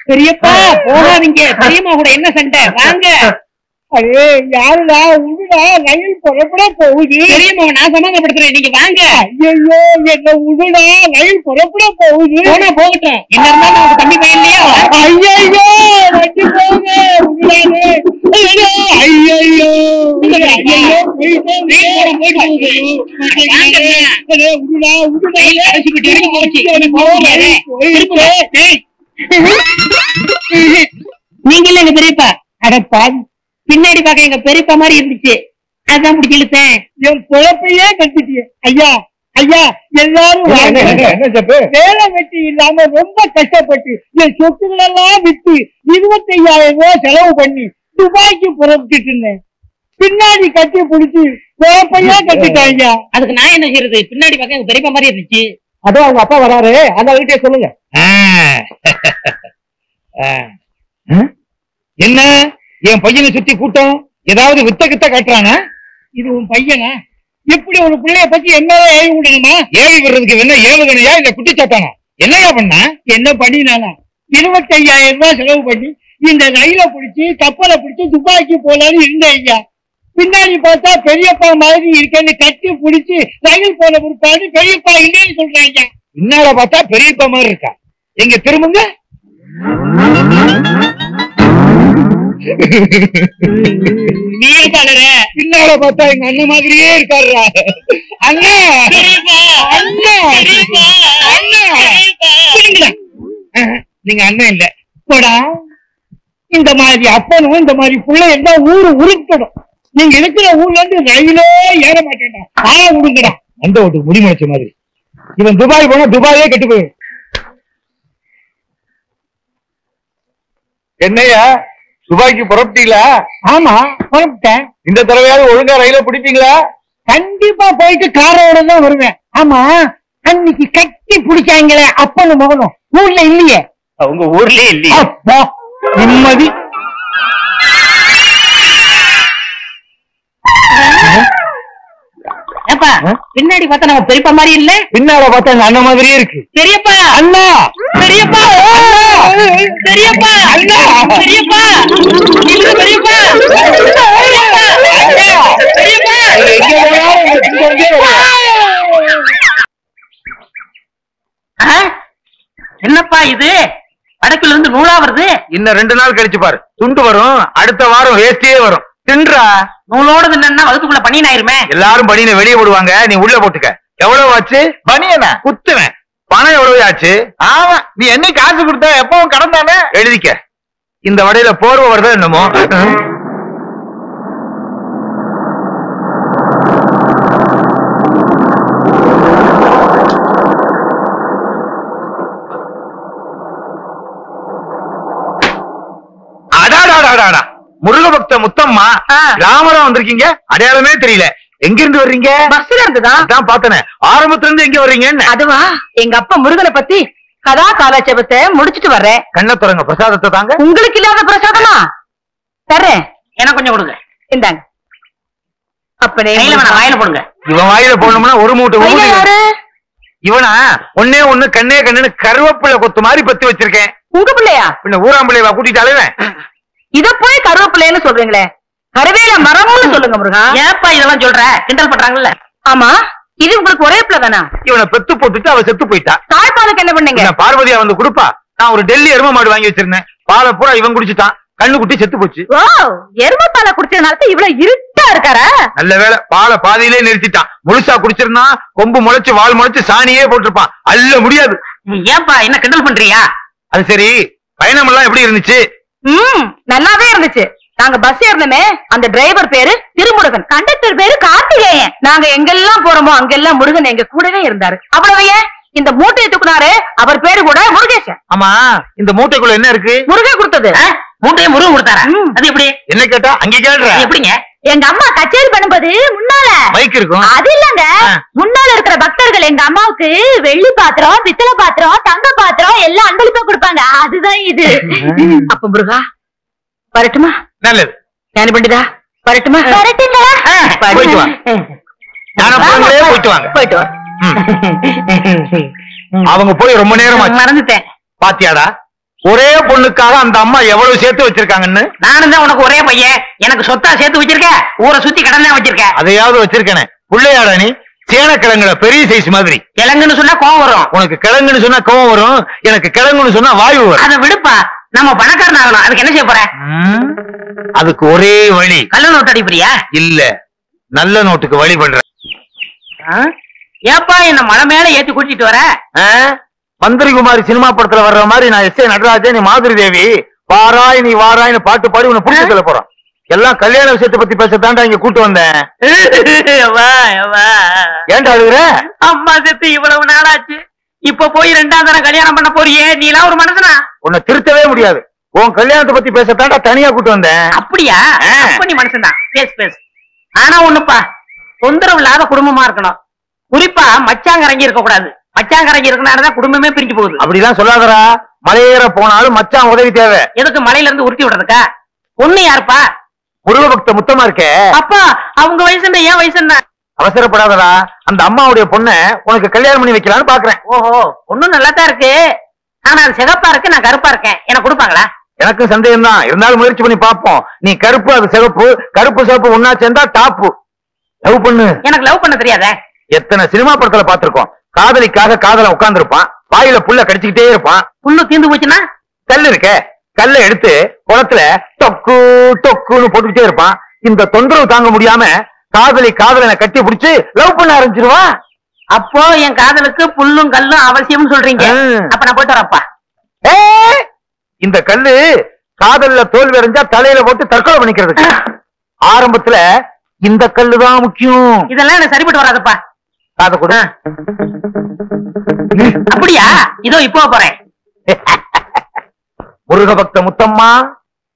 பெரியப்பா போகாதீங்க. பெரியம்மா கூட என்ன சண்டை? வாங்க. அதே யாருடா உடுடா, ரயில் புறப்பட போகுது. பெரியம்மா நான் சமாதானப்படுத்துறேன், நீங்க வாங்க. ஐயோ என்ன உடுடா, ரயில் புறப்பட போகுது. போனா போகட்டும், என்ன இருந்தாலும் அவங்க தம்பி பையன் இல்லையா? ஐயோ வண்டி போங்க, உடுடானே. ஐயோ நீங்க இல்ல எங்க பெரியப்பா. அடப்பா, பின்னாடி பாக்க எங்க பெரியப்பா மாதிரி இருந்துச்சு, அதான் பிடிச்சி இழுத்தேன். என் குழப்பையே கட்டிட்டிய. ஐயா ஐயா, எல்லாரும் வேலை வெட்டி இல்லாம ரொம்ப கஷ்டப்பட்டு என் சொத்துக்கள் எல்லாம் விட்டு 25,000 ரூபாய் செலவு பண்ணி துபாய்க்கு புறப்பட்டு இருந்தேன். பின்னாடி கட்டி பிடிச்சி குழப்பையே கட்டிட்டாங்க. அதுக்கு நான் என்ன செய்யறது? பின்னாடி பாக்க எங்க பெரியப்பா மாதிரி இருந்துச்சு. அதோ அவங்க அப்பா வராரு, அந்த வீட்டே சொல்லுங்க. என்ன என் பையனை சுத்தி கூட்டம் ஏதாவது வித்த கித்த காட்டுறானா? இது உன் பையனா? இப்படி ஒரு பிள்ளைய பத்தி என்ன ஏவி விடணுமா? ஏவி விடுறதுக்கு என்ன ஏவுகணையா இல்ல குட்டிச்சாத்தானா? என்னையா பண்ணா? என்ன பண்ணினானா? 25,000 ரூபாய் செலவு பண்ணி இந்த ரயில பிடிச்சி கப்பலை பிடிச்சி துபாய்க்கு போலான்னு இருந்தேன் ஐயா. பின்னாடி பார்த்தா பெரியப்பா மாதிரி இருக்கேன்னு கட்டி பிடிச்சி ரயில் போன பிற்பாடு பெரியப்பா இல்லைன்னு சொல்றாங்க. பின்னால பார்த்தா பெரியப்பா மாதிரி இருக்கா? எங்க திரும்புங்க. நீயே பாடுற. பின்னால பார்த்தா எங்க அண்ணன் மாதிரியே இருக்காருடா. அண்ணா அண்ணா அண்ணா, நீங்க அண்ணன் இல்ல போடா. இந்த மாதிரி அப்பனும் இந்த மாதிரி பிள்ளை இருந்தா ஊரு உருப்பிடும். நீங்க இருக்கிற ஊர்ல இருந்து ரயிலே ஏற மாட்டேன்டா. விடுங்கடா. அந்த ஓட்டு முடிமுடிச்ச மாதிரி. இவன் துபாய் போனா துபாயே கெட்டு போயிடும். என்னையா துபாய்க்கு புறப்பட்டீங்களா? ஆமா புறப்பட்டேன். இந்த தடவையாவது ஒழுங்கா ரயில பிடிப்பீங்களா? கண்டிப்பா போயிட்டு காரோட தான் வருவேன். ஆமா, அன்னைக்கு கட்டி பிடிச்சாங்களே அப்பனும் மகனும் ஊர்ல இல்லையே? அவங்க ஊர்லயே இல்லையே. அப்பா நிம்மதி. ஏப்பா, பின்னாடி பார்த்தா நம்ம பெரியப்பா மாதிரி இல்ல? பின்னால பார்த்தா எங்க அண்ணன் மாதிரியே இருக்கு. பெரியப்பா அண்ணா பெரியப்பா பெரியப்பா அண்ணா பெரியப்பா இல்ல பெரியப்பா என்னப்பா இது? வடக்குல இருந்து நூலா வருது. இன்னும் 2 நாள் கழிச்சு பாரு, துண்டு வரும். அடுத்த வாரம் வேஸ்டியே வரும். தின்றா. நூலோடது என்னன்னா வகுத்துக்குள்ள பனியன் ஆயிருமே. எல்லாரும் பனியனை வெளியே போடுவாங்க, நீ உள்ள போட்டுக்க. எவ்வளவு ஆச்சு? பனியனா குத்துவேன். பணம் எவ்வளவு ஆச்சு? ஆமா, நீ என்ன காசு கொடுத்த? எப்பவும் கடன் தானே. எழுதிக்க. இந்த வடையில போர்வை வருதா என்னமோ. அடாடாடாடா, முருக பக்த முத்தம்மா ராமரா வந்திருக்கீங்க. அடையாளமே தெரியல. எங்க இருந்து வர்றீங்க? பஸ்ல இருந்துதா? அதான் பார்த்தனே. ஆரம்பத்துல இருந்து எங்க வர்றீங்கன்னு. அதுவா, எங்க அப்பா முருகனை பத்தி கதா காலாட்சேபத்தை முடிச்சிட்டு வர்றேன். கண்ணை திறங்க, பிரசாதத்தை தாங்க. உங்களுக்கு இல்லாத பிரசாதமா? தர்றேன், எனக்கு கொஞ்சம் கொடுங்க. இந்தாங்க. அப்பனே வாயில போடுங்க. இவன் வாயில போடணும்னா ஒரு மூட்டை ஊதி. யாரு இவனா? ஒன்னே ஒண்ணு கண்ணே கண்ணுன்னு கருவேப்பிள்ளை கொத்து மாதிரி பத்தி வச்சிருக்கேன். உங்க பிள்ளையா? பின்ன ஊராம்பிள்ளைவா கூட்டிட்டு அலைவேன். இத போய் கருவேப்பிள்ளைன்னு சொல்றீங்களே, கருவேல மரம்னு சொல்லுங்க முருகா. ஏப்பா இதெல்லாம் சொல்ற? கிண்டல் பண்றாங்கல்ல. ஆமா, இது உங்களுக்கு ஒரே பிள்ளை தானா? இவனை பெத்து போட்டுட்டு அவ செத்து போயிட்டா. தாய்ப்பாலுக்கு என்ன பண்ணீங்க? பார்வதியா வந்து கொடுப்பா. நான் ஒரு டெல்லி எரும மாடு வாங்கி வச்சிருந்தேன். பாலை பூரா இவன் குடிச்சிட்டான். கண்ணு குட்டி செத்து போச்சு. ஓ, எரும பாலை குடிச்சதுனால இவ்வளவு இருட்டா இருக்காரா? நல்ல வேலை, பாலை பாதியிலே நிறுத்திட்டான். முழுசா குடிச்சிருந்தா கொம்பு முளைச்சு வால் முளைச்சு சாணியே போட்டிருப்பான். அல்ல முடியாது. ஏப்பா என்ன கிண்டல் பண்றியா? அது சரி, பயணம் எல்லாம் எப்படி இருந்துச்சு? நல்லாவே இருந்துச்சு. நாங்க பஸ் ஏறணுமே, அந்த டிரைவர் பேரு திருமுருகன், கண்டக்டர் பேரு கார்த்திகேயன். நாங்க எங்கெல்லாம் போறோமோ அங்கெல்லாம் முருகன் எங்க கூடவே இருந்தாரு. அவ்வளவு ஏன், இந்த மூட்டையை தூக்குனாரு அவர் பேரு கூட முருகேசன். ஆமா, இந்த மூட்டைக்குள்ள என்ன இருக்கு? முருகன் கொடுத்தது. மூட்டையை முருகன் கொடுத்தாரா? அது எப்படி? என்ன கேட்டா அங்க கேள்ற. எப்படிங்க? எங்க அம்மா கச்சேரி பண்ணும்போது முன்னால மைக் இருக்கும். அது இல்லங்க, முன்னால இருக்கிற பக்தர்கள் எங்க அம்மாவுக்கு வெள்ளி பாத்திரம், பித்தளை பாத்திரம், தங்க பாத்திரம் எல்லாம் அன்பளிப்பா கொடுப்பாங்க. அதுதான் இது. அப்ப முருகா வரட்டுமா? நல்லது. ஞானி பண்டிதா வரட்டுமா? போயிட்டு வா. போயிட்டு வாங்க. போயிட்டு வா. அவங்க போய் ரொம்ப நேரம் மறந்துட்டேன். பாத்தியாடா, ஒரே பொண்ணுக்காக அந்த அம்மா எவ்வளவு சேர்த்து வச்சிருக்காங்கன்னு. நானும் தான் உனக்கு ஒரே பையன், எனக்கு சொத்தா சேர்த்து வச்சிருக்க, ஊரை சுத்தி கடன் தான் வச்சிருக்க. அதையாவது வச்சிருக்கேனே. பிள்ளையாடா நீ? சேனக்கிழங்குல பெரிய சைஸ் மாதிரி. கிழங்குன்னு சொன்னா கோவம் வரும். உனக்கு கிழங்குன்னு சொன்னா கோவம் வரும், எனக்கு கிழங்குன்னு சொன்னா வாயு வரும். அதை விடுப்பா, நம்ம பணக்காரன் ஆகணும். அதுக்கு என்ன செய்ய போற? அதுக்கு ஒரே வழி. கள்ள நோட்டு அடிப்பறியா? இல்ல, நல்ல நோட்டுக்கு வழி பண்ற. ஏப்பா என்ன மலை மேல ஏத்தி கூட்டிட்டு வர? மந்திரிகுமாரி சினிமா படத்துல வர்ற மாதிரி நான் எஸ். ஏ. நடராஜன், நீ மாதிரி தேவி வாராய் நீ வாராய்னு பாட்டு பாடி உன்னை புடிச்சு சொல்ல போறோம். எல்லாம் கல்யாண விஷயத்தை பத்தி பேசத்தாண்டா இங்க கூட்டு வந்தேன். ஏன்டா அழுகுற? அம்மா செத்து இவ்வளவு நாளாச்சு, இப்ப போய் 2ஆம் தரம் கல்யாணம் பண்ண போறியே, நீ எல்லாம் ஒரு மனுஷனா? உன்னை திருத்தவே முடியாது. உன் கல்யாணத்தை பத்தி பேசத்தாண்டா தனியா கூட்டு வந்தேன். அப்படியா? அப்ப நீ மனுஷன் தான். பேசு. ஆனா ஒண்ணுப்பா, தொந்தரவு இல்லாத குடும்பமா இருக்கணும். குறிப்பா மச்சாங்கரங்கி இருக்க கூடாது. மச்சாங்கரங்கி இருக்கனாலதான் குடும்பமே பிரிஞ்சு போகுது. அப்படிதான் சொல்லாதரா. மலையேற போனாலும் மச்சான் உதவி தேவை. எதுக்கு மலையில இருந்து உருட்டி விடுறதுக்கா? பொண்ணு யாருப்பா? முருகபக்த முத்தமா இருக்க. அப்பா அவங்க வயசு என்ன, ஏன் வயசு என்ன? அவசரப்படாதடா. அந்த அம்மாவுடைய பொண்ண உனக்கு கல்யாணம் பண்ணி வைக்கலான்னு பாக்குறேன். ஓஹோ, பொண்ணு நல்லா தான் இருக்கு. ஆனா அது சிகப்பா இருக்கு, நான் கருப்பா இருக்கேன். எனக்கு கொடுப்பாங்களா? எனக்கு சந்தேகம் தான், இருந்தாலும் முயற்சி பண்ணி பாப்போம். நீ கருப்பு, அது சிவப்பு. கருப்பு சிவப்பு ஒன்னா சேர்ந்தா டாப்பு. லவ் பண்ணு. எனக்கு லவ் பண்ண தெரியாத. எத்தனை சினிமா படத்துல பாத்திருக்கோம். காதலிக்காக காதல உட்கார்ந்து இருப்பான், வாயில புல்ல கடிச்சுக்கிட்டே இருப்பான். புல்லு தீந்து போச்சுன்னா கல் இருக்க, கல்ல எடுத்து குளத்துல டொக்கு டொக்குன்னு போட்டுக்கிட்டே இருப்பான். இந்த தொந்தரவு தாங்க முடியாம காதலனை கட்டி பிடிச்சு லவ் பண்ண ஆரம்பிச்சிருவான். அப்போ என் காதலுக்கு புல்லும் கல்லும் அவசியம் சொல்றீங்க. அப்ப நான் போயிட்டு வரப்பா. இந்த கல்லு காதல்ல தோல்வி அடைஞ்சா தலையில போட்டு தற்கொலை பண்ணிக்கிறதுக்கு. ஆரம்பத்துல இந்த கல்லுதான் முக்கியம். இதெல்லாம் எனக்கு சரிப்பட்டு வராதப்பா. காதை கொடு. அப்படியா? இதோ இப்போ போறேன். முருகபக்த முத்தம்மா,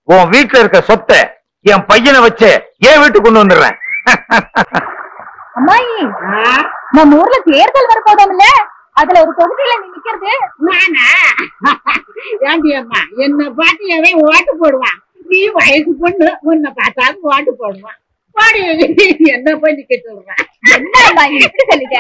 உன் வீட்டுல இருக்க சொத்தை என் பையனை வச்சு என் வீட்டுக்கு கொண்டு வந்துடுறேன். அம்மாயி, நம்ம ஊர்ல தேர்தல் வரப்போதும்ல, அதுல ஒரு தொகுதியில நீ நிக்கிறது. நானா? ஏண்டி அம்மா, என்ன பார்த்து எவன் ஓட்டு போடுவான்? நீ வயசு பொண்ணு, உன்னை பார்த்தாலும் ஓட்டு போடுவான். என்ன போய் நிக்க சொல்றான்? என்ன அம்மாயி இப்படி சொல்லிட்ட?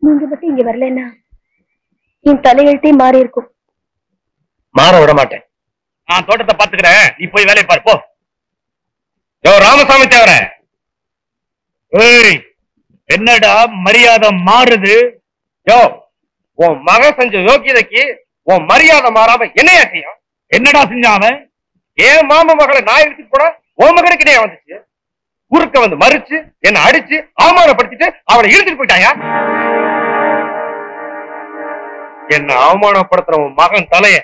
நீங்க மட்டும் இங்க வரலன்னா என் தலையெழுத்தே மாறி இருக்கும். மாற விட மாட்டேன். நான் தோட்டத்தை பாத்துக்கிறேன், நீ போய் வேலையை பாரு போ. யோ ராமசாமி தேவர, ஏய் என்னடா மரியாதை மாறுது? யோ உன் மகன் செஞ்ச யோக்கியதைக்கு உன் மரியாதை மாறாம என்னையா செய்யும்? என்னடா செஞ்சான் அவன்? ஏன் மாமா மகளை நான் எடுத்துட்டு போனா உன் மகனுக்கு இடையே வந்துச்சு. குறுக்க வந்து மறிச்சு என்ன அடிச்சு அவமானப்படுத்திட்டு அவனை இழுத்துட்டு போயிட்டாயா? என்ன அவமானப்படுத்துற உன் மகன் தலைய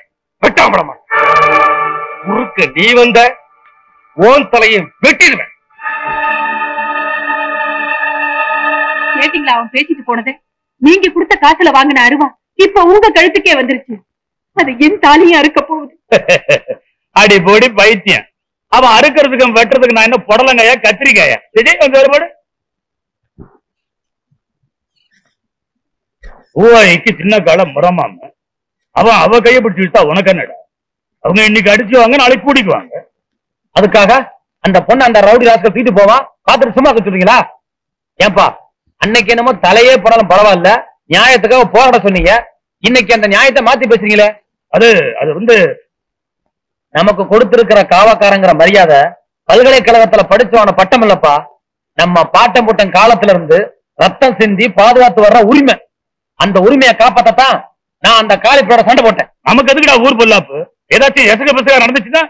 வெட்டாமடமா குறுக்க நீ வந்த உன் தலையை வெட்டிடுவேன். கேட்டீங்களா அவன் பேசிட்டு போனது? நீங்க கொடுத்த காசுல வாங்கின அருவா இப்ப உங்க கழுத்துக்கே வந்துருச்சு. அது என் தாலியா இருக்க போகுது. அடி போடி பைத்தியம். அவன் அறுக்கிறதுக்கும் வெட்டுறதுக்கு நான் என்ன புடலங்காயா கத்திரிக்காயா? வேறுபாடு ஊவாய்க்கு சின்ன காலம் முறமாம அவன் அவ கையை பிடிச்சு விட்டா உனக்கு என்னடா? அவங்க இன்னைக்கு அடிச்சுவாங்க, நாளைக்கு கூட்டிக்குவாங்க. அதுக்காக அந்த பொண்ணு அந்த ரவுடி ராஸ்கல் தூக்கிட்டு போவான், பாத்துட்டு சும்மா சொல்றீங்களா? ஏன்பா அன்னைக்கு என்னமோ தலையே போனாலும் பரவாயில்ல நியாயத்துக்காக போராட சொன்னீங்க, இன்னைக்கு அந்த நியாயத்தை மாத்தி பேசுறீங்களே. அது வந்து நமக்கு கொடுத்திருக்கிற காவக்காரங்கிற மரியாதை பல்கலைக்கழகத்துல படிச்சவன பட்டம் இல்லப்பா, நம்ம பாட்டம் புட்டம் காலத்துல இருந்து ரத்தம் சிந்தி பாதுகாத்து வர்ற உரிமை. அந்த உரிமையை காப்பாத்தான் நான் அந்த காலிப்போட சண்டை போட்டேன். நமக்கு எதுக்குடா ஊர் பொல்லாப்பு? ஏதாச்சும் எசக பசங்க நடந்துச்சுன்னா?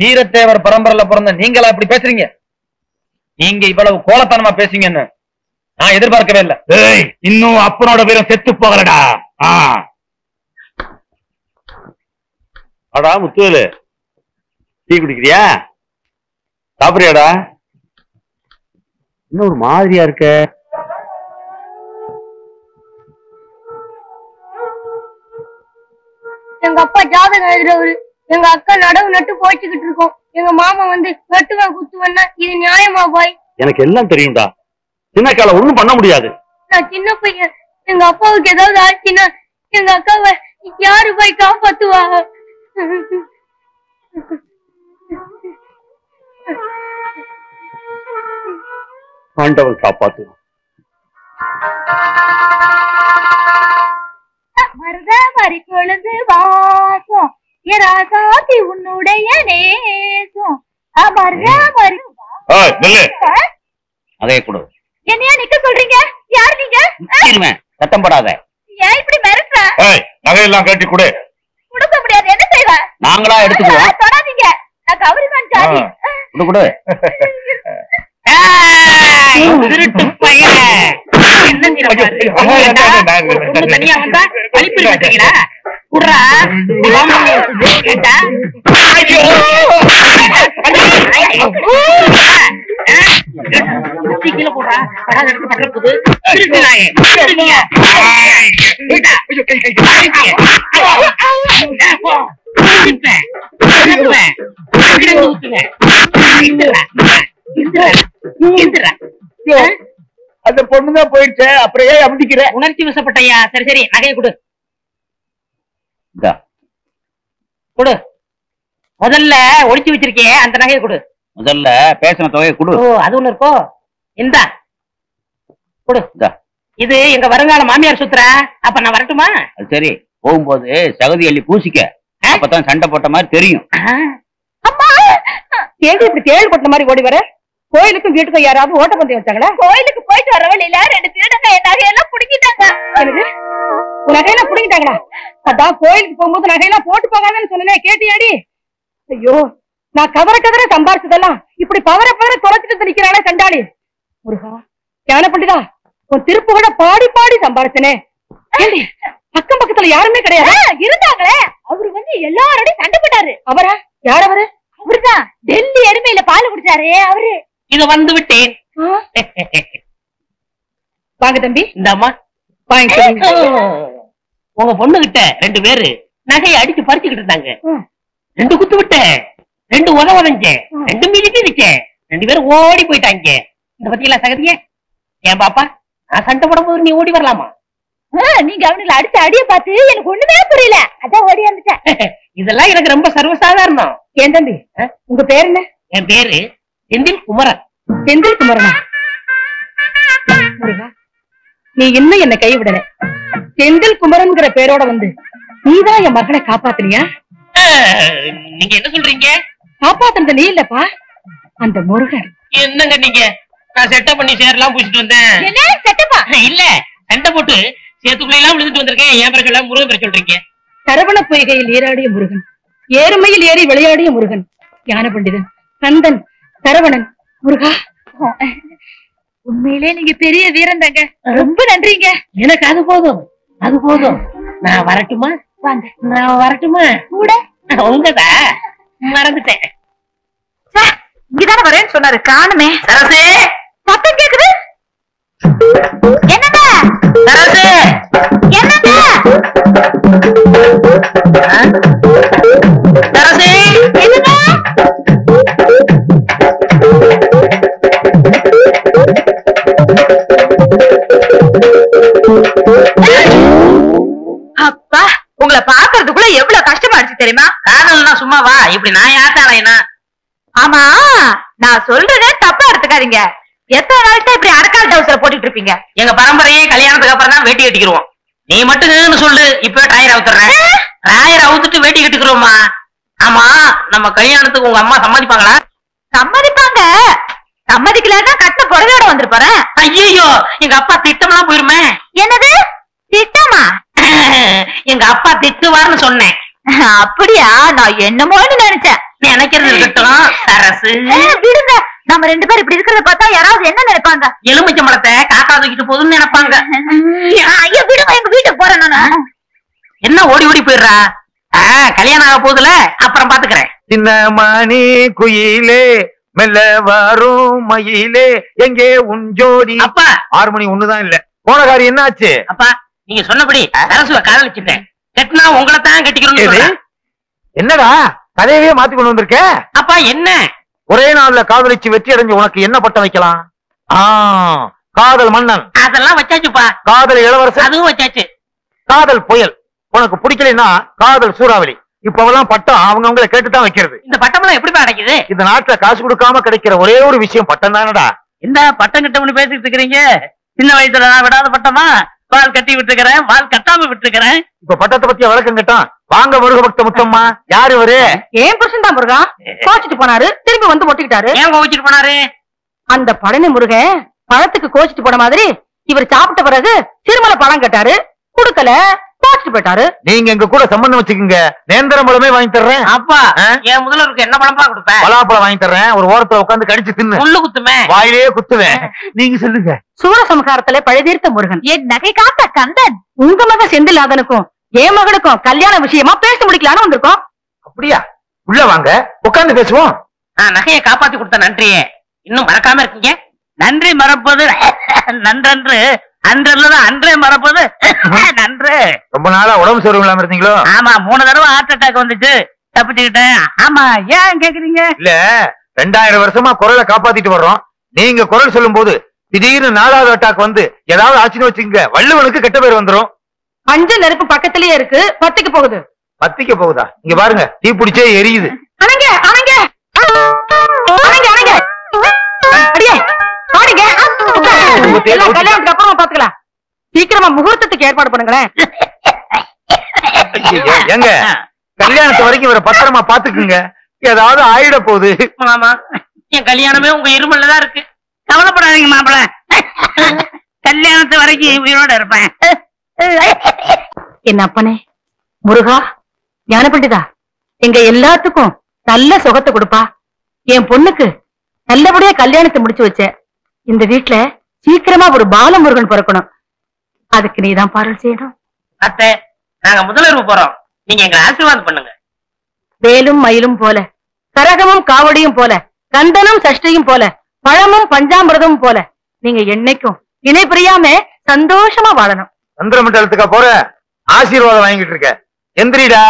வீரத்தேவர் பரம்பரையில பிறந்த நீங்களா இப்படி பேசுறீங்க? நீங்க இவ்வளவு கோலத்தனமா பேசுங்கன்னு நான் எதிர்பார்க்கவே இல்லை. இன்னும் அப்பனோட வீரம் செத்து போகலடா. அடா முத்துவேலு, டீ குடிக்கிறியா? சாப்பிடுறியாடா? இன்னும் ஒரு மாதிரியா இருக்க. எங்க அப்பா ஜாதகம் எழுதுறவரு, எங்க அக்கா நடவு நட்டு போச்சுக்கிட்டு இருக்கோம். எங்க மாமா வந்து நட்டுவன் குத்துவன்னா இது நியாயமா பாய்? எனக்கு எல்லாம் தெரியும்டா, சின்ன கால ஒண்ணும் பண்ண முடியாது. நான் சின்ன பையன், எங்க அப்பாவுக்கு ஏதாவது ஆச்சுன்னா எங்க அக்காவை யாரு போய் காப்பாத்துவா? ஆண்டவன் காப்பாத்துவான். மருதமரி கொழுந்து வாசம் ராசாத்தி உன்னுடைய நேசம். மருதமரி அதே கொடு. என்னையா நிக்க சொல்றீங்க? யார் நீங்க? சத்தம் போடாத. ஏன் இப்படி மிரட்டுற? நகையெல்லாம் கட்டி கொடு. கொடுக்க முடியாது, என்ன செய்வ? நாங்களா எடுத்துக்குவோம். தொடாதீங்க, நான் கௌரிதான் ஜாதி. கொடு. திருட்டு பையன் என்ன தனியா வந்தா அழிப்பு கட்டுறீங்களா? குடுறா கீழே போடுறா. படுறது திருட்டு நாயே. அந்த பொண்ணுதான் போயிடுச்சு, அப்புறம் ஏன் அப்படிக்கிற? உணர்ச்சி வசப்பட்டையா? சரி சரி, நகையை கொடு. கொடு. முதல்ல ஒளிச்சு வச்சிருக்கே அந்த நகையை கொடு. முதல்ல பேசின தொகையை கொடு. ஓ, அது ஒண்ணு இருக்கோ? இந்தா கொடு. இது எங்க வருங்கால மாமியார் சுத்துறா. அப்ப நான் வரட்டுமா? அது சரி, போகும்போது சகதி அள்ளி பூசிக்க, அப்பதான் சண்டை போட்ட மாதிரி தெரியும். தேடி இப்படி தேள் கொட்ட மாதிரி ஓடி வர. கோயிலுக்கும் வீட்டுக்கும் யாராவது ஓட்டப்பந்தயம் வச்சாங்களா? கோயிலுக்கு போயிட்டு வர வழியில 2 திருடங்க என் நகையெல்லாம் புடுங்கிட்டாங்க. உன் நகையெல்லாம் புடுங்கிட்டாங்களா? அதான் கோயிலுக்கு போகும்போது நகையெல்லாம் போட்டு போகாதன்னு சொன்னேன், கேட்டியாடி? ஐயோ, நான் கவர கவர சம்பாரிச்சதெல்லாம் இப்படி பவர தொலைச்சிட்டு நிக்கிறானே கண்டாளி. முருகா, ஞான பண்டிதா, உன் திருப்பு கூட பாடி பாடி சம்பாரிச்சனே. அக்கம் பக்கத்துல யாருமே கிடையாது. இருந்தாங்களே, அவரு வந்து எல்லாரோடையும் சண்டை போட்டாரு. அவரா? யார் அவரு? அவருதான் டெல்லி எருமையில பால் குடிச்சாரு அவரு. இத வந்து விட்டேன். வாங்க தம்பி. இந்த அம்மா வாங்க. உங்க பொண்ணு கிட்ட 2 பேரு நகையை அடிச்சு பறிச்சுக்கிட்டு இருந்தாங்க. 2 குத்து விட்டேன், 2 உதவதஞ்சேன், 2 மிதிச்சேன். 2 பேரும் ஓடி போயிட்டாங்க. இந்த பத்தியெல்லாம் சகதிய ஏன் பாப்பா, நான் சண்டை போடும்போது நீ ஓடி வரலாமா? நீங்க அவனுங்களை அடிச்ச அடிய பார்த்து எனக்கு ஒண்ணுமே புரியல, அதான் ஓடி வந்துட்டேன். இதெல்லாம் எனக்கு ரொம்ப சர்வசாதாரணம். ஏன் தம்பி, உங்க பேர் என்ன? என் பேரு செந்தில் குமரன். செந்தில் குமரனா? நீ இன்னும் என்ன கைவிடல. செந்தில் குமரன்ங்கிற பேரோட வந்து நீதான் என் மகனை காப்பாத்துனியா? நீங்க என்ன சொல்றீங்க? காப்பாத்துனது நீ இல்லப்பா, அந்த முருகன். என்னங்க நீங்க? நான் செட்டப் பண்ணி சேரெல்லாம் பூச்சிட்டு வந்தேன். என்ன செட்டப்பா? இல்ல, சண்டை போட்டு சேத்துக்குள்ள எல்லாம் விழுந்துட்டு வந்திருக்கேன். ஏன் பேர சொல்ல முருகன் பேர சொல்றீங்க? சரவண பொய்கையில் நீராடிய முருகன், ஏறுமையில் ஏறி விளையாடிய முருகன், ஞான பண்டிதன், கந்தன், சரவணன், முருகா. உண்மையிலே நீங்க பெரிய வீரன் தாங்க. ரொம்ப நன்றிங்க. எனக்கு அது போதும், அது போதும். நான் வரட்டுமா? வாங்க. நான் வரட்டுமா? கூட உங்கதா மறந்துட்டேன். இங்கதானே வரேன்னு சொன்னாரு, காணுமே. சரசே, சத்தம் கேக்குது. என்னங்க சரசே, என்னங்க சரசே, என்னங்க அப்பா, உங்களை பாக்குறதுக்குள்ள எவ்வளவு கஷ்டமாச்சு தெரியுமா? காதல்னா சும்மாவா? இப்படி நான் யாத்தாலைனா? ஆமா, நான் சொல்றதே தப்பா எடுத்துக்காதீங்க. எத்தனை நாளைக்கு இப்படி அடக்கால் டவுசரை போட்டுட்டு இருப்பீங்க? எங்க பரம்பரையே கல்யாணத்துக்கு அப்புறம் தான் வேட்டி கட்டிக்கிறோம். நீ மட்டும் சொல்லு, இப்ப டயர் அவுத்துறேன். டயர் அவுத்துட்டு வேட்டி கட்டிக்கிறோமா? ஆமா, நம்ம கல்யாணத்துக்கு உங்க அம்மா சம்மதிப்பாங்களா? சம்மதிப்பாங்க. சம்மதிக்கலன்னா கட்ட புடவையோட வந்துருப்பாரு. ஐயோ, எங்க அப்பா திட்டம்லாம் போயிருமே. என்னது திட்டமா? எங்க அப்பா திட்டுவார்னு சொன்னேன். அப்படியா? நான் என்னமோன்னு நினைச்சேன். நினைக்கிறது இருக்கட்டும் சரசு. விடுங்க, நம்ம ரெண்டு பேரும் இப்படி இருக்கிறத பார்த்தா யாராவது என்ன நினைப்பாங்க? எலுமிச்சம்பழத்தை காக்கா தூக்கிட்டு போகுதுன்னு நினைப்பாங்க. ஐயோ விடுங்க, எங்க வீட்டுக்கு போறேன் நானு. என்ன ஓடி ஓடி போயிடுறா? கல்யாணம் ஆக போகுதுல, அப்புறம் பாத்துக்கிறேன். சின்ன மணி குயிலே மெல்ல வரும் மயிலே எங்கே உன் ஜோடி. அப்பா, 6 மணி ஒண்ணுதான் இல்ல. போன காரியம் என்ன ஆச்சு? அப்பா, நீங்க சொன்னபடி சரசுவ காதலிச்சுட்டேன். கட்டினா உங்களை தான் கட்டிக்கிறோம். என்னடா கதையவே மாத்தி கொண்டு வந்திருக்க? அப்பா என்ன? ஒரே நாள்ல காதலிச்சு வெற்றி அடைஞ்சு உனக்கு என்ன பட்டம் வைக்கலாம்? காதல் மன்னன். அதெல்லாம் வச்சாச்சுப்பா. காதல் இளவரசன். அதுவும் வச்சாச்சு. காதல் புயல். உனக்கு பிடிக்கலன்னா காதல் சூறாவளி. இப்பவெல்லாம் பட்டம் அவங்கவுங்களை கேட்டுதான் வைக்கிறது. இந்த பட்டம்லாம் எப்படி கிடைக்குது? இந்த நாட்டுல காசு கொடுக்காம கிடைக்கிற ஒரே ஒரு விஷயம் பட்டம் தானடா. இந்த பட்டம் கிட்ட பேசிட்டு இருக்கிறீங்க. சின்ன வயசுல நான் விடாத பட்டமா? வால் கட்டி விட்டுருக்கிறேன், வால் கட்டாம விட்டுருக்கிறேன். இப்ப பட்டத்தை பத்தி விளக்கம் கேட்டான். வாங்க முருக பக்த முத்தம்மா. யாரு இவரு? ஏன் புருஷன் தான் முருகா. கோச்சிட்டு போனாரு, திரும்பி வந்து ஒட்டிக்கிட்டாரு. ஏன் கோவிச்சிட்டு போனாரு? அந்த பழனி முருகன் பழத்துக்கு கோச்சிட்டு போன மாதிரி இவர் சாப்பிட்ட பிறகு திருமலை பழம் கேட்டாரு, குடுக்கல, கோச்சிட்டு போயிட்டாரு. நீங்க எங்க கூட சம்பந்தம் வச்சுக்கோங்க, நேந்திரம் பழமே வாங்கி தர்றேன். அப்பா, என் முதல்வருக்கு என்ன பழம்பா கொடுப்பேன்? பலாப்பழம் வாங்கி தர்றேன். ஒரு ஓரத்துல உட்காந்து கடிச்சு தின்னு. முள்ளு குத்துமே, வாயிலேயே குத்துவேன். நீங்க சொல்லுங்க. சூரசம்ஹாரத்துல பழுதீர்த்த முருகன், என் நகை காத்த கந்தன், உங்க மகன் செந்தில்நாதனுக்கும் என் மகனுக்கும் கல்யாண விஷயமா பேச முடிக்கலான்னு வந்திருக்கோம். அப்படியா? உள்ள வாங்க, உட்கார்ந்து பேசுவோம். நகையை காப்பாத்தி கொடுத்த நன்றியே இன்னும் மறக்காம இருக்கீங்க. நன்றி மறப்பது நன்றன்று, அன்றல்லதான் அன்றே மறப்பது நன்று. ரொம்ப நாளா உடம்பு சரியில்லாம இல்லாம இருந்தீங்களோ? ஆமா, 3 தடவை ஹார்ட் அட்டாக் வந்துச்சு, தப்பிச்சுக்கிட்டேன். ஆமா, ஏன் கேக்குறீங்க? இல்ல, 2000 வருஷமா குரலை காப்பாத்திட்டு வர்றோம். நீங்க குரல் சொல்லும் போது திடீர்னு 4வது அட்டாக் வந்து ஏதாவது ஆச்சுன்னு வச்சுங்க, வள்ளுவனுக்கு கெட்ட பேர் வந்துரும். பஞ்ச நெருப்பு பக்கத்திலேயே இருக்கு, பத்திக்கு போகுது. பத்திக்க போகுதா? இங்க பாருங்க, தீ பிடிச்சே எரியுது. அணங்க அணங்க அணங்க அணங்க அடியே ஆடுங்க. எல்லாம் கல்யாணத்துக்கு அப்புறமா பாத்துக்கலாம். சீக்கிரமா முகூர்த்தத்துக்கு ஏற்பாடு பண்ணுங்களேன். எங்க கல்யாணத்து வரைக்கும் இவரை பத்திரமா பாத்துக்குங்க, ஏதாவது ஆயிட போகுது. ஆமா, என் கல்யாணமே உங்க இருமல்ல தான் இருக்கு. கவலைப்படாதீங்க மாப்பிள்ள, கல்யாணத்து வரைக்கும் உயிரோட இருப்பேன். என்ன அப்பனே முருகா, ஞான பண்டிதா, எங்க எல்லாத்துக்கும் நல்ல சுகத்தை கொடுப்பா. என் பொண்ணுக்கு நல்லபடியா கல்யாணத்தை முடிச்சு வச்ச. இந்த வீட்டுல சீக்கிரமா ஒரு பாலமுருகன் பிறக்கணும். அதுக்கு நீதான் பாரல் செய்யணும். அத்தை, நாங்க முதலிரவு போறோம், நீங்க எங்களை ஆசீர்வாதம் பண்ணுங்க. வேலும் மயிலும் போல, கரகமும் காவடியும் போல, கந்தனும் சஷ்டியும் போல, பழமும் பஞ்சாமிரதமும் போல நீங்க என்னைக்கும் இணை பிரியாம சந்தோஷமா வாழணும். சந்திர மண்டலத்துக்கா போற? ஆசீர்வாதம் வாங்கிட்டு இருக்க. எந்திரிடா,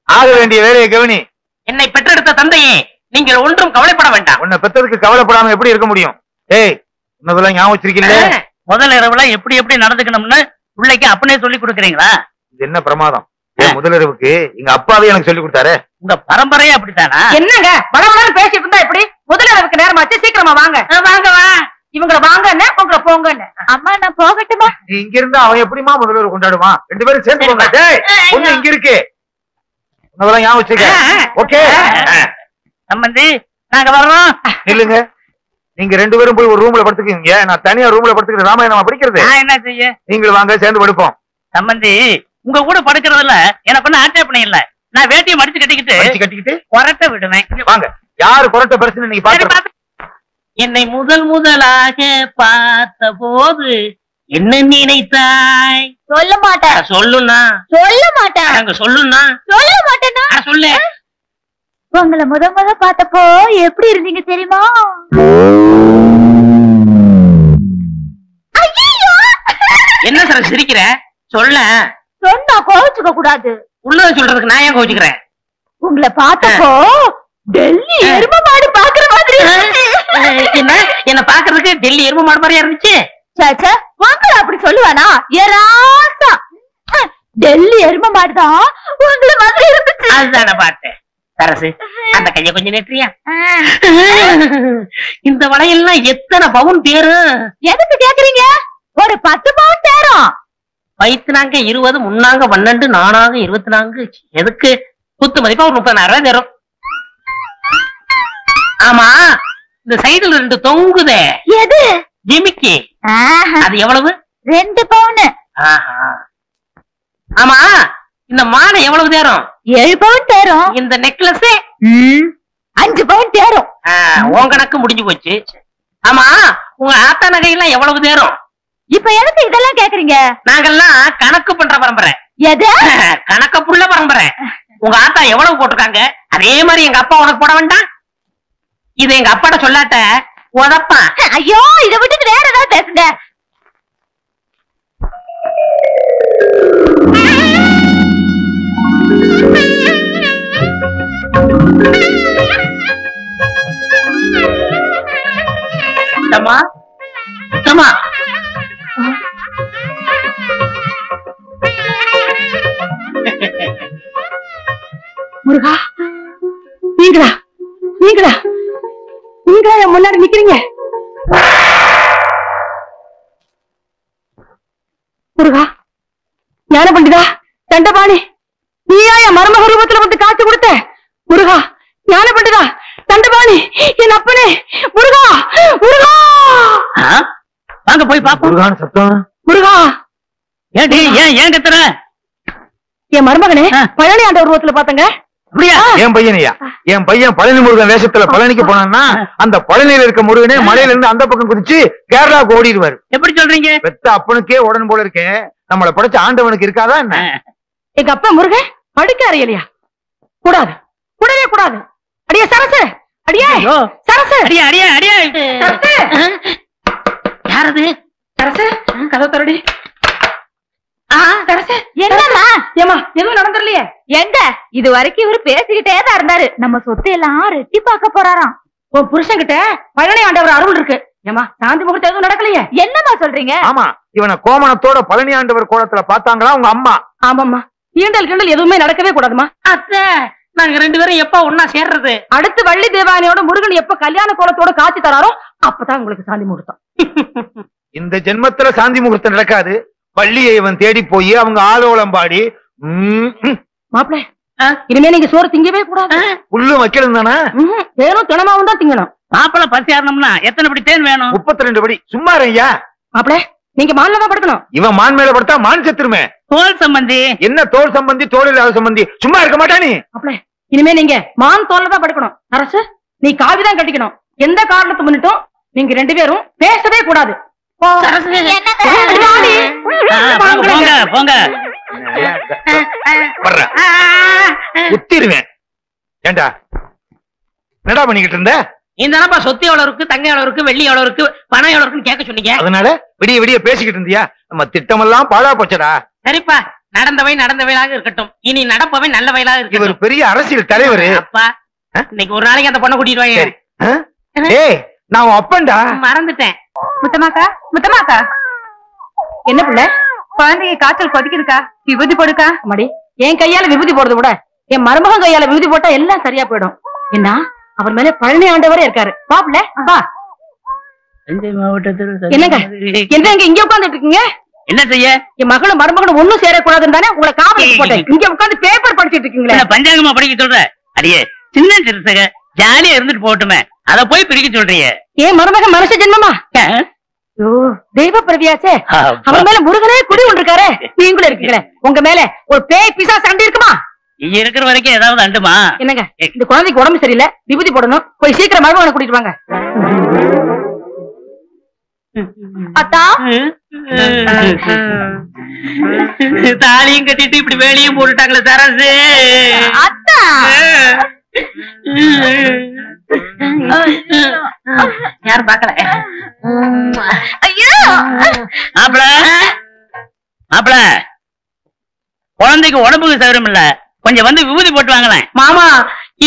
ஆக வேண்டிய வேலையை கவனி. என்னை பெற்றெடுத்த தந்தையே, நீங்கள் ஒன்றும் கவலைப்பட வேண்டாம். உன்னை பெற்றதுக்கு கவலைப்படாம எப்படி இருக்க முடியும்? ஏய், உன்னதெல்லாம் ஞாபகம் வச்சிருக்கீங்களே? முதல் இரவுல எப்படி எப்படி நடந்துக்கணும்னு பிள்ளைக்கு அப்பனே சொல்லி கொடுக்குறீங்களா? இது என்ன பிரமாதம்? முதலிரவுக்கு எங்க அப்பாவே எனக்கு சொல்லி கொடுத்தாரு. உங்க பரம்பரையே அப்படித்தானா? என்னங்க படபடன்னு பேசிட்டு இருந்தா எப்படி? முதலிரவுக்கு நேரமாச்சு, சீக்கிரமா வாங்க. வாங்க வா. இவங்கள வாங்கன்னு உங்களை போங்கன்னு. அம்மா நான் போகட்டுமா? நீ இங்க இருந்தா அவன் எப்படிமா முதல்வர் கொண்டாடுவான்? 2 பேரும் சேர்ந்து போங்க. டேய் பொண்ணு இங்க இருக்கு. உன்னதெல்லாம் ஞாபகம் வச்சுக்க. ஓகே சம்பந்தி நாங்க வர்றோம். இல்லங்க, நீங்க 2 பேரும் போய் ஒரு ரூம்ல படுத்துக்கீங்க. நான் தனியா ரூம்ல படுத்துக்கிற ராமாயணம் படிக்கிறது. என்ன செய்ய? நீங்களும் வாங்க, சேர்ந்து படுப்போம். சம்பந்தி உங்க கூட படுக்கிறதுல எனக்கு ஒன்னும் ஆட்சேபனை இல்ல. நான் வேட்டியை மடிச்சு கட்டிக்கிட்டு கொரட்டை விடுவேன். வாங்க, யாரு கொரட்டை பிரச்சனை நீங்க பாத்து. என்னை முதலாக பார்த்த போது என்ன நினைத்தாய்? சொல்ல மாட்டேன். சொல்லுண்ணா. சொல்ல மாட்டேன். அங்க சொல்லுண்ணா. சொல்ல மாட்டேன்னா சொல்லு. உங்களை முத பார்த்தப்போ எப்படி இருந்தீங்க தெரியுமா? என்ன சார் சிரிக்கிற? சொல்ல. சொன்னா கோவிச்சுக்க கூடாது. உள்ளத சொல்றதுக்கு நான் ஏன் கோவிச்சுக்கிறேன்? உங்களை பார்த்தப்போ டெல்லி எரும மாடு பாக்குற மாதிரி என்ன பாக்குறதுக்கு டெல்லி எரும மாடு மாதிரியா இருந்துச்சு? சாச்சா உங்களை அப்படி சொல்லுவானா? ஏராசா டெல்லி எரும மாடுதான் உங்களை மாதிரி இருந்துச்சு. அதுதான பார்த்தேன். சரசு அந்த கைய கொஞ்சம் நேற்றியா? இந்த வளையல்லாம் எத்தனை பவுன் பேரு? எதுக்கு கேக்குறீங்க? ஒரு 10 பவுன் தேரும். வயிற்றுனாங்க 20, முன்னாங்க 12, நானாங்க 24. எதுக்கு? குத்து மதிப்பா ஒரு 30,000 ரூபாய் தரும். ஆமா, இந்த சைடுல 2 தொங்குதே, எது? ஜிமிக்கி. அது எவ்வளவு? 2 பவுன். ஆமா, இந்த மாலை எவ்வளவு தேரும்? 7 பவுன் தேரும். இந்த நெக்லஸ் 5 பவுன் தேரும். உன் கணக்கு முடிஞ்சு போச்சு. ஆமா, உங்க ஆத்தா நகையெல்லாம் எவ்வளவு தேரும்? இப்ப எதுக்கு இதெல்லாம் கேக்குறீங்க? நாங்கெல்லாம் கணக்கு பண்ற பரம்பரை. எது? கணக்க புள்ள பரம்பரை. உங்க ஆத்தா எவ்வளவு போட்டிருக்காங்க அதே மாதிரி எங்க அப்பா உனக்கு போட வேண்டாம்? இது எங்க அப்பாட்ட சொல்லாட்ட உதப்பான். ஐயோ, இதை விட்டுட்டு வேற ஏதாவது பேசுங்க. அம்மா அம்மா முருகா, நீங்களா நீங்களா நீங்களா என் முன்னாடி நிக்கிறீங்க? முருகா, ஞான பண்டிதா, தண்டபாணி, நீயா என் மருமக ரூபத்துல வந்து காட்சி கொடுத்த? முருகா, ஞான பண்டிதா, தண்டபாணி, என் அப்பனே, முருகா முருகா. வாங்க போய் பாப்போம். முருகான் சத்தம். முருகா, ஏடி ஏன் கத்துற? என் மருமகனே பழனி ஆண்ட உருவத்துல பாத்தங்க. அப்படியா? என் பையனையா? என் பையன் பழனி முருகன் வேஷத்துல பழனிக்கு போனான்னா அந்த பழனியில இருக்க முருகனே மலையில இருந்து அந்த பக்கம் குதிச்சு கேரளாவுக்கு ஓடிடுவாரு. எப்படி சொல்றீங்க? பெத்த அப்பனுக்கே உடன் போல இருக்கேன், நம்மளை படைச்ச ஆண்டவனுக்கு இருக்காதா என்ன? எங்க அப்பா முருகன் படுக்க அறையலையா? கூடாது, கூடவே கூடாது. அடியே சரசு, அடியே சரசு, அடியா அடியா அடியா. சரசு, யாரது? சரசு, கதவு தரடி. சரசு, என்னம்மா? ஏமா எதுவும் நடந்துடலையே? எங்க இது வரைக்கும் இவரு பேசிக்கிட்டே தான் இருந்தாரு. நம்ம சொத்தை எல்லாம் ரெட்டி பார்க்க போறாராம். உன் புருஷன் கிட்ட பழனி ஆண்டவர் அருள் இருக்கு. ஏமா சாந்தி முகூர்த்தம் எதுவும் நடக்கலையே? என்னம்மா சொல்றீங்க? ஆமா, இவனை கோமணத்தோட பழனி ஆண்டவர் கோலத்துல பாத்தாங்களா உங்க அம்மா? ஆமாம்மா, ஈண்டல் கிண்டல் எதுவுமே நடக்கவே கூடாதுமா. அத்தை, நாங்க 2 பேரும் எப்ப ஒன்னா சேர்றது? அடுத்து வள்ளி தேவானையோட முருகன் எப்ப கல்யாண கோலத்தோட காட்சி தராரோ அப்பதான் உங்களுக்கு சாந்தி முகூர்த்தம். இந்த ஜென்மத்துல சாந்தி முகூர்த்தம் நடக்காது. பள்ளியை இவன் தேடி போய் அவங்க ஆலோலம் பாடி மாப்பிள, இனிமே நீங்க சோறு திங்கவே கூடாது. புல்லும் வைக்கணும் தானே? தேனும் தினமாவும் தான் திங்கணும். மாப்பிள பசி ஏறணும்னா எத்தனை படி தேன் வேணும்? 32 படி. சும்மா ஐயா, மாப்பிள நீங்க மான்ல தான் படுக்கணும். இவன் மான் மேல படுத்தா மான் செத்துருமே. தோல் சம்பந்தி. என்ன தோல் சம்பந்தி, தோல் இல்லாத சம்பந்தி? சும்மா இருக்க மாட்டா நீ? மாப்பிள இனிமே நீங்க மான் தோல்ல தான் படுக்கணும். அரசு, நீ காவிதான் கட்டிக்கணும். எந்த காரணத்தை முன்னிட்டும் நீங்க 2 பேரும் பேசவே கூடாது. போங்க. உத்திருவேன். ஏண்டா என்னடா பண்ணிக்கிட்டு இருந்த? இந்த சொத்து எவ்வளவு இருக்கு, தங்க எவ்வளவு இருக்கு, வெள்ளி எவ்வளவு இருக்கு, பணம் எவ்வளவு இருக்குன்னு கேட்க சொன்னீங்க. அதனால விடிய விடிய பேசிக்கிட்டு இருந்தியா? நம்ம திட்டமெல்லாம் பாழா போச்சடா. சரிப்பா, நடந்தவை நடந்தவையாக இருக்கட்டும், இனி நடப்பவை நல்ல வயலாக இருக்கு. இவர் பெரிய அரசியல் தலைவர். அப்பா, இன்னைக்கு ஒரு நாளைக்கு அந்த பொண்ணை கூட்டிட்டு வாங்க. ஏய், நான் அப்பன்டா. மறந்துட்டேன். முத்தமாக்கா, முத்தமாக்கா, என்ன பிள்ளை குழந்தைய காய்ச்சல் கொதிக்குதுக்கா, விபூதி போடுக்கா. மடி, என் கையால விபூதி போடுறத விட என் மருமகன் கையால விபூதி போட்டா எல்லாம் சரியா போயிடும். என்ன, அவர் மேல பழனி ஆண்டவரே இருக்காரு. பாப்புல வா. தஞ்சை மாவட்டத்தில் என்னங்க என்னங்க இங்க உட்கார்ந்துட்டு இருக்கீங்க? என்ன செய்ய? என் மகளும் மருமகனும் ஒண்ணும் சேரக்கூடாதுன்னு தானே உங்களை காவலுக்கு போட்டேன். இங்க உட்கார்ந்து பேப்பர் படிச்சிட்டு இருக்கீங்களே. பஞ்சாங்கமா படிக்க சொல்ற? அடியே சின்ன சிறுசக ஜாலியா இருந்துட்டு போட்டுமே, அத போய் பிடிக்க சொல்றிய? ஏன் மருமகன் மனுஷ ஜென்மமா? தெய்வ பிரவியாச்சே. அவன் மேல முருகனே குடி கொண்டிருக்காரு. நீங்களும் இருக்கீங்களே, உங்க மேல ஒரு பேய் பிசாசு அண்டி இருக்குமா? இங்க இருக்கிற வரைக்கும் ஏதாவது அண்டுமா? என்னங்க இந்த குழந்தைக்கு உடம்பு சரியில்லை, விபூதி போடணும். போய் சீக்கிரம் மருமகனை கூட்டிட்டு வாங்க. அத்தா தாலியும் கட்டிட்டு இப்படி வேலையும் போட்டுட்டாங்களே சரசு. அத்தா யாரும் பாக்கல. ஐயோ மாப்பிள மாப்பிள, குழந்தைக்கு உடம்புக்கு சௌகரியம் இல்ல, கொஞ்சம் வந்து விபூதி போட்டு வாங்களேன். மாமா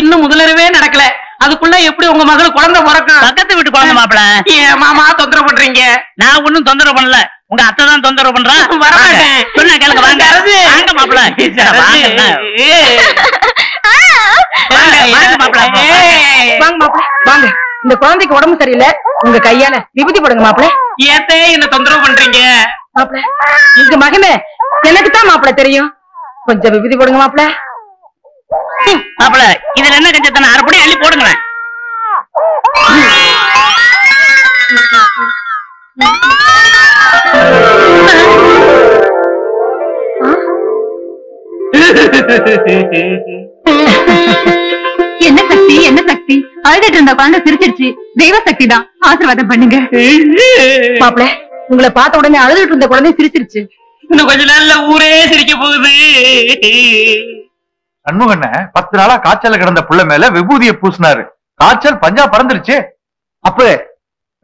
இன்னும் முதலரவே நடக்கல, அதுக்குள்ள எப்படி உங்க மகள் குழந்தை பிறக்கும்? பக்கத்து வீட்டு குழந்தை மாப்பிள. ஏன் மாமா தொந்தரவு பண்றீங்க? நான் ஒண்ணும் தொந்தரவு பண்ணல, உங்க அத்தை தான் தொந்தரவு பண்றான். வரமாட்டேன். சொன்ன கேளுங்க, வாங்க வாங்க மாப்பிள. வாங்க மாப்பிள வாங்க. இந்த குழந்தைக்கு உடம்பு சரியில்லை, உங்க கையால விபூதி போடுங்க மாப்பிள. ஏத்தே என்ன தொந்தரவு பண்றீங்க? மாப்பிள உங்க மகனே எனக்கு தான் மாப்பிள தெரியும், கொஞ்சம் விபூதி போடுங்க மாப்பிள. மாப்பிள இதுல என்ன கஞ்சத்தன? அரைப்படி அள்ளி போடுங்களேன். என்ன சக்தி என்ன சக்தி? அழுதுட்டு இருந்த குழந்தை சிரிச்சிருச்சு. தெய்வ சக்தி தான், ஆசீர்வாதம் பண்ணுங்க. மாப்பிள உங்களை பார்த்த உடனே அழுதுட்டு இருந்த குழந்தை சிரிச்சிருச்சு. இன்னும் கொஞ்ச நாள்ல ஊரே சிரிக்க போகுது. சண்முகண்ண 10 நாளா காய்ச்சல கிடந்த புள்ள மேல விபூதியை பூசினாரு. காய்ச்சல் பஞ்சா பறந்துருச்சு. அப்ப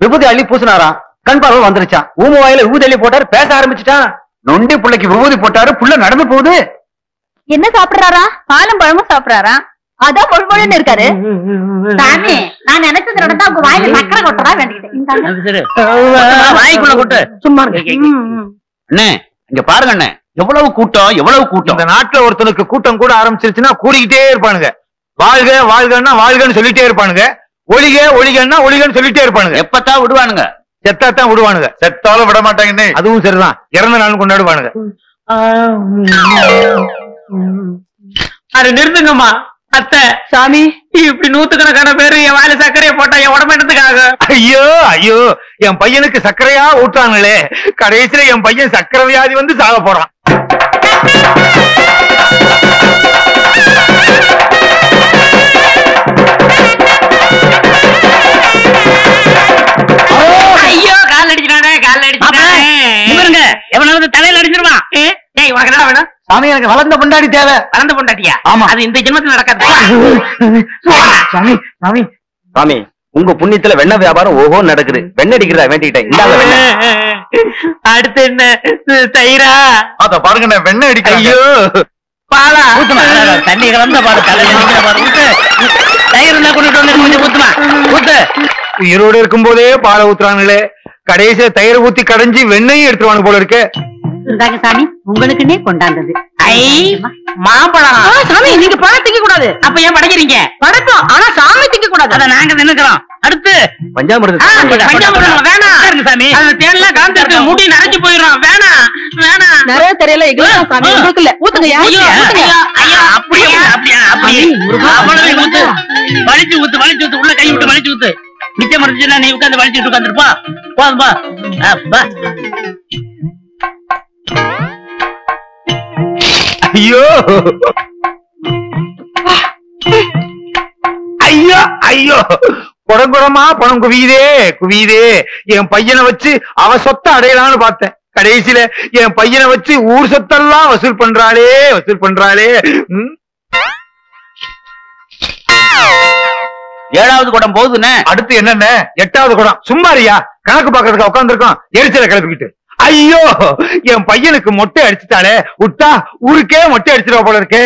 விபூதி அள்ளி பூசினாராம், கண் பார்வை வந்துருச்சான். ஊம வாயில விபூதி அள்ளி போட்டாரு, பேச ஆரம்பிச்சுட்டான். நொண்டி புள்ளைக்கு விபூதி போட்டாரு, புள்ள நடந்து போகுது. என்ன சாப்பிடுறாரா? பாலும் பழமும் சாப்பிடுறாரா? அதான் பொழுபொழுன்னு இருக்காரு. சாமி நான் நினைச்சது நடந்தா உங்க வாயில சக்கரை கொட்டுறா வேண்டிக்கிட்டேன். வாய்க்குள்ள கொட்டு. சும்மா அண்ணே இங்க பாருங்க அண்ணே, எவ்வளவு கூட்டம் எவ்வளவு கூட்டம். இந்த நாட்டுல ஒருத்தனுக்கு கூட்டம் கூட ஆரம்பிச்சிருச்சுன்னா கூடிக்கிட்டே இருப்பானுங்க. வாழ்க வாழ்கன்னா வாழ்கன்னு சொல்லிட்டே இருப்பானுங்க, ஒளிக ஒளிகன்னா ஒளிகன்னு சொல்லிட்டே இருப்பானுங்க. எப்பத்தான் விடுவானுங்க? செத்தாத்தான் விடுவானுங்க. செத்தாலும் விட மாட்டாங்கன்னு அதுவும் சரிதான், இறந்த நாள் கொண்டாடுவானுங்க. அது நிறுத்துங்கம்மா. அத்தை சாமி இப்படி 100கணக்கான பேரு என் வாயில சர்க்கரையை போட்டா என் உடம்பு என்னத்துக்காக? ஐயோ ஐயோ, என் பையனுக்கு சர்க்கரையா ஊட்டாங்களே, கடைசியில என் பையன் சர்க்கரை வியாதி வந்து சாக போறான். ஐயோ கால் அடிச்சிடானே கால் அடிச்சிடானே. இவருங்க எவனாவது தலையில அடிச்சிருவான். டேய் உனக்கு என்ன வேணும்? சாமி எனக்கு வளர்ந்த பொண்டாடி தேவை. வளர்ந்து பொண்டாட்டியா? ஆமா. அது இந்த ஜென்மத்துல நடக்காது. சாமி சாமி சாமி, உங்க புண்ணியத்துல வெண்ணெய் வியாபாரம் ஓஹோ நடக்குது. வெண்ணெய் அடிக்கிறதா வேண்டிக்கிட்டேன். இந்தாங்க வெண்ணெய். அடுத்து என்ன? தயிரா? அத பாருங்க, வெண்ணெய் அடிக்கிறேன். ஐயோ பாலா? தண்ணி கலந்த பாரு, தலையில நிக்கிற பாரு. ஊத்து. தயிர் இருந்தா கொண்டுட்டு வந்து கொஞ்சம் ஊத்துமா. ஊத்து. உயிரோடு இருக்கும் போதே பாலை ஊத்துறானுங்களே, கடைசியில தயிர் ஊத்தி கடைஞ்சி வெண்ணையும் எடுத்துருவானு போல இருக்கு. இந்தாங்க சாமி, உங்களுக்குன்னே கொண்டாந்தது. ஐ மாம்பழம். சாமி நீங்க பழம் திங்க கூடாது. அப்ப ஏன் படைக்கிறீங்க? பழக்கம், ஆனா சாமி திங்க கூடாது. அத நாங்க நின்னுக்கிறோம். அடுத்து பஞ்சாமிர்தம் வேணாம் சாமி. அது தேன்லாம் கலந்துருக்கு, முடி நரைஞ்சு போயிடும். வேணாம் வேணாம். நிறைய தெரியல எங்களுக்கு சாமி, உங்களுக்கு இல்ல. ஊத்துங்க ஐயோ, ஐயோ, ஐயோ. அப்படியே அப்படியே அப்படியே அவ்வளவு ஊத்து. வலிச்சு ஊத்து வலிச்சு ஊத்து, உள்ள கை விட்டு வலிச்சு ஊத்து. மிச்சம் இருந்துச்சுன்னா நீ உட்காந்து வலிச்சுட்டு உட்காந்துருப்பா. போதும்பா. ஐயோ ஐயோ ஐயோ, குடங்குடமா பணம் குவியுதே குவியுதே. என் பையனை வச்சு அவ சொத்தை அடையலாம்னு பார்த்தேன், கடைசியில என் பையனை வச்சு ஊர் சொத்தெல்லாம் வசூல் பண்றாளே வசூல் பண்றாளே. 7வது குடம் போகுதுண்ணே. அடுத்து என்னென்ன 8வது குடம்? சும்மாரியா, கணக்கு பாக்குறதுக்கு உட்கார்ந்து இருக்கோம், எரிச்சல கிளப்பிக்கிட்டு. ஐயோ, என் பையனுக்கு மொட்டை அடிச்சுட்டாலே, விட்டா ஊருக்கே மொட்டை அடிச்சிருவா போல இருக்கே.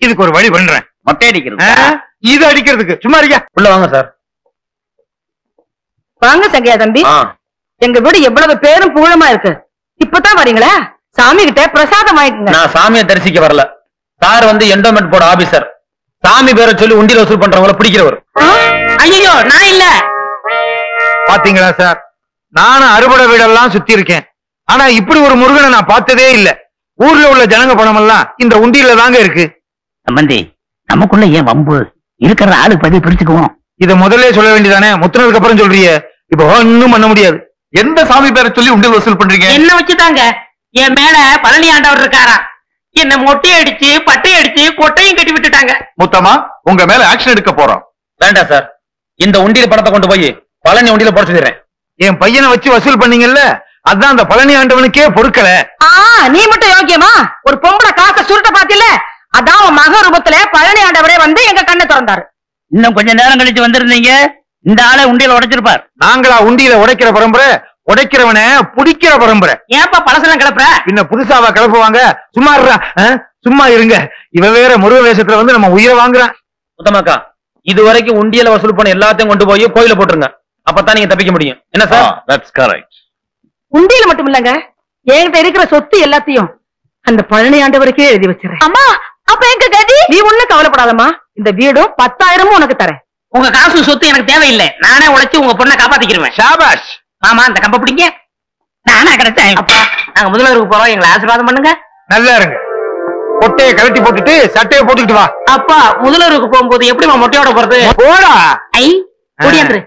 இதுக்கு ஒரு வழி பண்றேன். மொட்டை அடிக்கிறது இது அடிக்கிறதுக்கு சும்மா இருக்கியா? உள்ள வாங்க சார். வாங்க சங்கையா தம்பி. எங்க வீடு எவ்வளவு பேரும் புகழமா இருக்கு. இப்பதான் வரீங்களா? சாமி கிட்ட பிரசாதம் வாங்கிக்கங்க. நான் சாமியை தரிசிக்க வரல சார், வந்து என்டோமெண்ட் போர்டு ஆபீசர். சாமி பேரை சொல்லி உண்டியில் வசூல் பண்றவங்கள பிடிக்கிறவர். ஐயோ நான் இல்ல. பாத்தீங்களா சார், நானும் அறுபடை வீடெல்லாம் சுத்தி இருக்கேன். ஆனா இப்படி ஒரு முருகனை நான் பார்த்ததே இல்ல. ஊர்ல உள்ள ஜனங்க பணம் எல்லாம் இந்த உண்டியில தாங்க இருக்கு. சம்பந்தி, நமக்குள்ள ஏன் வம்பு? இருக்கிற ஆளுக்கு பதில் பிரிச்சுக்குவோம். இத முதல்ல சொல்ல வேண்டியதானே? முத்துனதுக்கு அப்புறம் சொல்றிய. இப்ப ஒன்னும் பண்ண முடியாது. எந்த சாமி பேரை சொல்லி உண்டியல் வசூல் பண்றீங்க? என்ன வச்சுதாங்க என் மேல பழனி ஆண்டவர் இருக்காரா? என்ன மொட்டையை அடிச்சு பட்டையை அடிச்சு கொட்டையும் கட்டி விட்டுட்டாங்க. முத்தமா, உங்க மேல ஆக்ஷன் எடுக்க போறோம். வேண்டாம் சார், இந்த உண்டியல் பணத்தை கொண்டு போய் பழனி உண்டியல போட சொல்லிடுறேன். என் பையனை வச்சு வசூல் பண்ணீங்கல்ல, அதான் அந்த பழனி ஆண்டவனுக்கே பொறுக்கல. நீ மட்டும் யோக்கியமா? ஒரு பொம்பளை காசை சுருட்ட பாத்தில, அதான் உன் மக ரூபத்துல பழனி ஆண்டவரே வந்து எங்க கண்ணை திறந்தாரு. இன்னும் கொஞ்ச நேரம் கழிச்சு வந்திருந்தீங்க, இந்த ஆளை உண்டியல உடைச்சிருப்பார். நாங்களா உண்டியில உடைக்கிற பரம்பரை? உடைக்கிறவன புடிக்கிற பரம்பரை. ஏன்பா பழசெல்லாம் கிளப்புற? பின்ன புதுசாவா கிளப்புவாங்க? சும்மா இருடா. சும்மா இருங்க. இவ வேற முருக வேஷத்துல வந்து நம்ம உயிரை வாங்குறான். முத்தமாக்கா, இது வரைக்கும் உண்டியல வசூல் பண்ண எல்லாத்தையும் கொண்டு போய் கோயில போட்டுருங்க. அப்பதான் நீங்க தப்பிக்க முடியும். என்ன சார்? That's correct. உண்டியில மட்டும் இல்லங்க, என்கிட்ட இருக்கிற சொத்து எல்லாத்தையும் அந்த பழனி ஆண்டவருக்கே எழுதி வச்சிருக்கேன். அம்மா, அப்ப எங்க கதி? நீ ஒண்ணும் கவலைப்படாதம்மா, இந்த வீடும் 10,000 உனக்கு தரேன். உங்க காசு சொத்து எனக்கு தேவையில்லை. நானே உழைச்சு உங்க பொண்ணை காப்பாத்திக்கிருவேன். ஷாபாஷ். ஆமா, அந்த கம்ப பிடிங்க. நானா கிடைச்சேன். அப்பா, நாங்க முதல்வருக்கு போறோம், எங்களை ஆசீர்வாதம் பண்ணுங்க. நல்லா இருங்க. பொட்டையை கழட்டி போட்டுட்டு சட்டையை போட்டுக்கிட்டு வா. அப்பா, முதல்வருக்கு போகும்போது எப்படிமா மொட்டையோட போறது? போடா. ஐ, ஓடியாந்துரு.